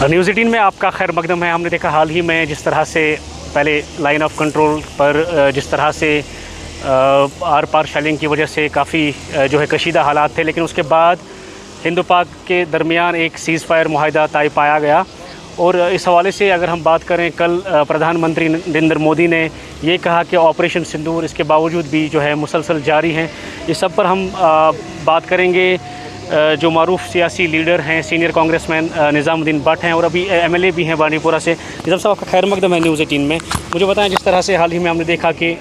News 18 में आपका खैर मकदम है। हमने देखा हाल ही में जिस तरह से पहले लाइन ऑफ कंट्रोल पर जिस तरह से आर पार शेलिंग की वजह से काफ़ी जो है कशीदा हालात थे, लेकिन उसके बाद हिंदू पाक के दरमियान एक सीज़ फायर मुआहदा तय पाया गया। और इस हवाले से अगर हम बात करें, कल प्रधानमंत्री नरेंद्र मोदी ने ये कहा कि ऑपरेशन सिंदूर इसके बावजूद भी जो है मुसलसल जारी हैं। इस सब पर हम बात करेंगे। जो मारूफ सियासी लीडर हैं, सीनियर कांग्रेसमैन निज़ामुद्दीन भट्ट हैं और अभी MLA भी हैं बांडीपुरा से। निज़ाम साहब, आपका खैर मकदम है न्यूज़ 18 में। मुझे बताएं, जिस तरह से हाल ही में हमने देखा कि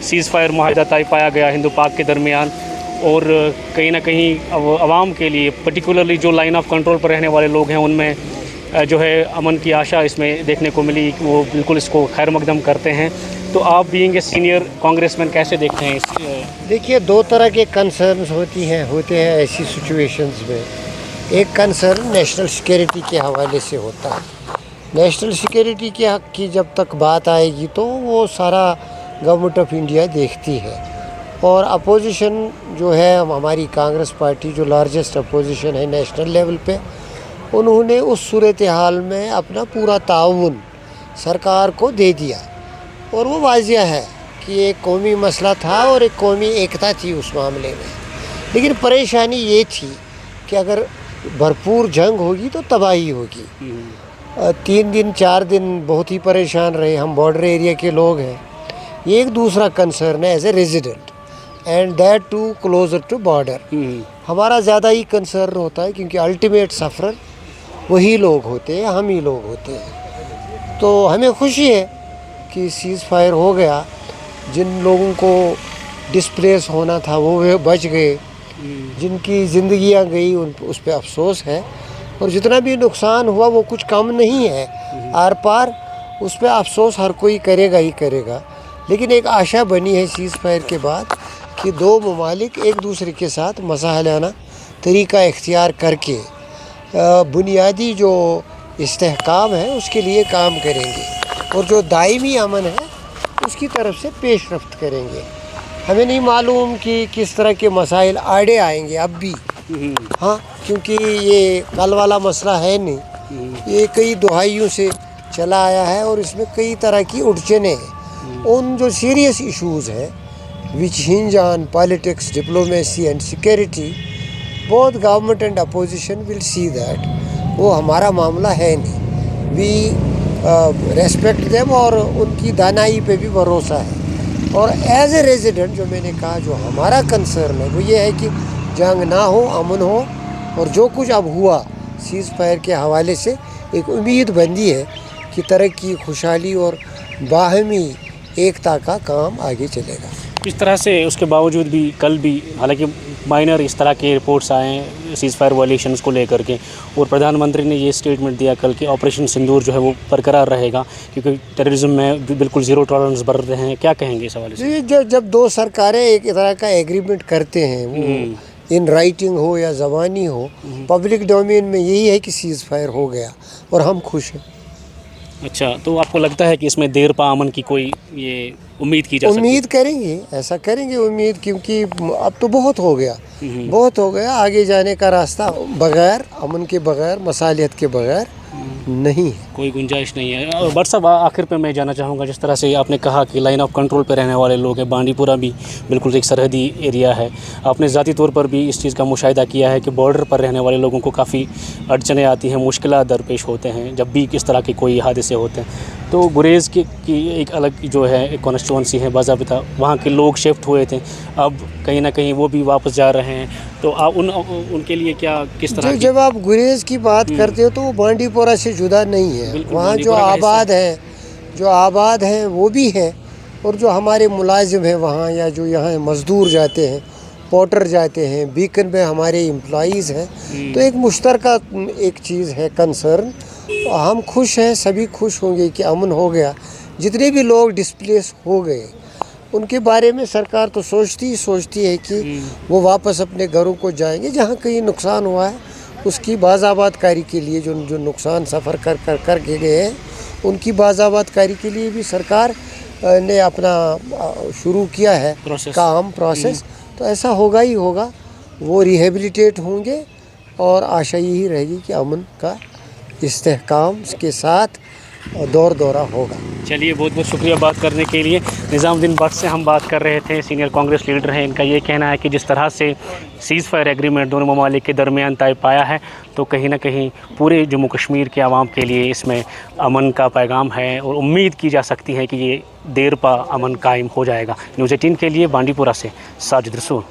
सीज़ फायर मुआहदा तय पाया गया हिंदू पाक के दरमियान, और कहीं ना कहीं आवाम के लिए, पर्टिकुलरली जो लाइन ऑफ कंट्रोल पर रहने वाले लोग हैं, उनमें जो है अमन की आशा इसमें देखने को मिली। वो बिल्कुल इसको खैर मकदम करते हैं। तो आप बीइंग ए सीनियर कांग्रेसमैन कैसे देखते हैं इस? देखिए, दो तरह के कंसर्न्स होते हैं ऐसी सिचुएशंस में। एक कंसर्न नेशनल सिक्योरिटी के हवाले से होता है। नेशनल सिक्योरिटी के हक़ की जब तक बात आएगी तो वो सारा गवर्नमेंट ऑफ इंडिया देखती है। और अपोजिशन जो है, हमारी कांग्रेस पार्टी जो लार्जेस्ट अपोजिशन है नेशनल लेवल पे, उन्होंने उस सूरत हाल में अपना पूरा ताउन सरकार को दे दिया। और वो वाज़िया है कि एक कौमी मसला था और एक कौमी एकता थी उस मामले में। लेकिन परेशानी ये थी कि अगर भरपूर जंग होगी तो तबाही होगी। 3 दिन 4 दिन बहुत ही परेशान रहे हम। बॉर्डर एरिया के लोग हैं। ये एक दूसरा कंसर्न है as a resident, and that too closer to border. हमारा ज़्यादा ही कंसर्न होता है क्योंकि अल्टीमेट सफ़रर वही लोग होते हैं, हम ही लोग होते हैं। तो हमें खुशी है कि सीज़ फायर हो गया। जिन लोगों को डिस्प्लेस होना था वो बच गए, जिनकी ज़िंदगियां गई उस पर अफसोस है। और जितना भी नुकसान हुआ वो कुछ कम नहीं है। आर पार उस पर अफसोस हर कोई करेगा ही करेगा। लेकिन एक आशा बनी है सीज़ फायर के बाद कि दो ममालिक एक दूसरे के साथ मसाहलाना तरीक़ा इख्तियार करके बुनियादी जो इस्तेहकाम है उसके लिए काम करेंगे, और जो दायमी अमन है उसकी तरफ से पेशरफ्त करेंगे। हमें नहीं मालूम कि किस तरह के मसाइल आड़े आएंगे अब भी। हाँ, क्योंकि ये कल वाला मसला है नहीं, ये कई दहाइयों से चला आया है और इसमें कई तरह की उलझनें हैं। उन जो सीरियस इश्यूज़ हैं which hinge on politics, diplomacy and security, both government and opposition will see that वो हमारा मामला है नहीं। वी रेस्पेक्ट देम और उनकी दानाई पे भी भरोसा है। और एज ए रेजिडेंट जो मैंने कहा, जो हमारा कंसर्न है वो ये है कि जंग ना हो, अमन हो। और जो कुछ अब हुआ सीज़ फायर के हवाले से एक उम्मीद बंदी है कि तरक्की, खुशहाली और बाहमी एकता का काम आगे चलेगा। इस तरह से उसके बावजूद भी कल भी हालांकि माइनर इस तरह के रिपोर्ट्स आए हैं सीज़ फायर वायलेशंस को लेकर के, और प्रधानमंत्री ने ये स्टेटमेंट दिया कल कि ऑपरेशन सिंदूर जो है वो बरकरार रहेगा क्योंकि टेररिज्म में बिल्कुल ज़ीरो टॉलरेंस बर रहे हैं। क्या कहेंगे इस हवाले से? जब दो सरकारें एक तरह का एग्रीमेंट करते हैं, वो इन राइटिंग हो या ज़बानी हो, पब्लिक डोमेन में यही है कि सीज़ फायर हो गया और हम खुश हैं। अच्छा, तो आपको लगता है कि इसमें देर पा अमन की कोई ये उम्मीद की जा सकती है? उम्मीद करेंगे, ऐसा करेंगे उम्मीद, क्योंकि अब तो बहुत हो गया। आगे जाने का रास्ता बगैर अमन के, बगैर मसालियत के बगैर नहीं है, कोई गुंजाइश नहीं है। और भट्ट साहब, आखिर पे मैं जानना चाहूँगा, जिस तरह से आपने कहा कि लाइन ऑफ कंट्रोल पे रहने वाले लोग हैं, बांडीपुरा भी बिल्कुल एक सरहदी एरिया है। आपने ज़ाती तौर पर भी इस चीज़ का मुशाहिदा किया है कि बॉर्डर पर रहने वाले लोगों को काफ़ी अड़चनें आती हैं, मुश्किलात दरपेश होते हैं जब भी किस तरह के कोई हादसे होते हैं। तो गुरेज़ की एक अलग जो है एक कॉन्स्टिट्यूंसी है, बाज़ाबिता वहाँ के लोग शिफ्ट हुए थे, अब कहीं ना कहीं वो भी वापस जा रहे हैं। तो आप उनके लिए क्या, किस तरह? जब आप गुरेज़ की बात करते हो तो वो बांडीपुरा से जुदा नहीं है। वहाँ जो आबाद हैं वो भी हैं, और जो हमारे मुलाजिम हैं वहाँ, या जो यहाँ मज़दूर जाते हैं, पोर्टर जाते हैं, बीकन में हमारे एम्प्लॉइज़ हैं। तो एक मुश्तरका एक चीज़ है कंसर्न। हम खुश हैं, सभी खुश होंगे कि अमन हो गया। जितने भी लोग डिस्प्लेस हो गए उनके बारे में सरकार तो सोचती है कि वो वापस अपने घरों को जाएंगे। जहाँ कहीं नुकसान हुआ है उसकी बाज़ाबादकारी के लिए, जो नुकसान सफ़र कर के गए हैं उनकी बाज़ाबादकारी के लिए भी सरकार ने अपना शुरू किया है प्रोसेस। तो ऐसा होगा ही होगा, वो रिहेबिलिटेट होंगे और आशा यही रहेगी कि अमन का इस्तेहकाम के साथ दौर दौरा होगा। चलिए, बहुत बहुत शुक्रिया बात करने के लिए। निज़ामुद्दीन भट्ट से हम बात कर रहे थे, सीनियर कांग्रेस लीडर हैं। इनका ये कहना है कि जिस तरह से सीज़ फायर एग्रीमेंट दोनों ममालिक के दरमियान तय पाया है, तो कहीं ना कहीं पूरे जम्मू कश्मीर के आवाम के लिए इसमें अमन का पैगाम है और उम्मीद की जा सकती है कि ये देर पा अमन कायम हो जाएगा। न्यूज़ 18 के लिए बांडीपुरा से साजिद रसूल।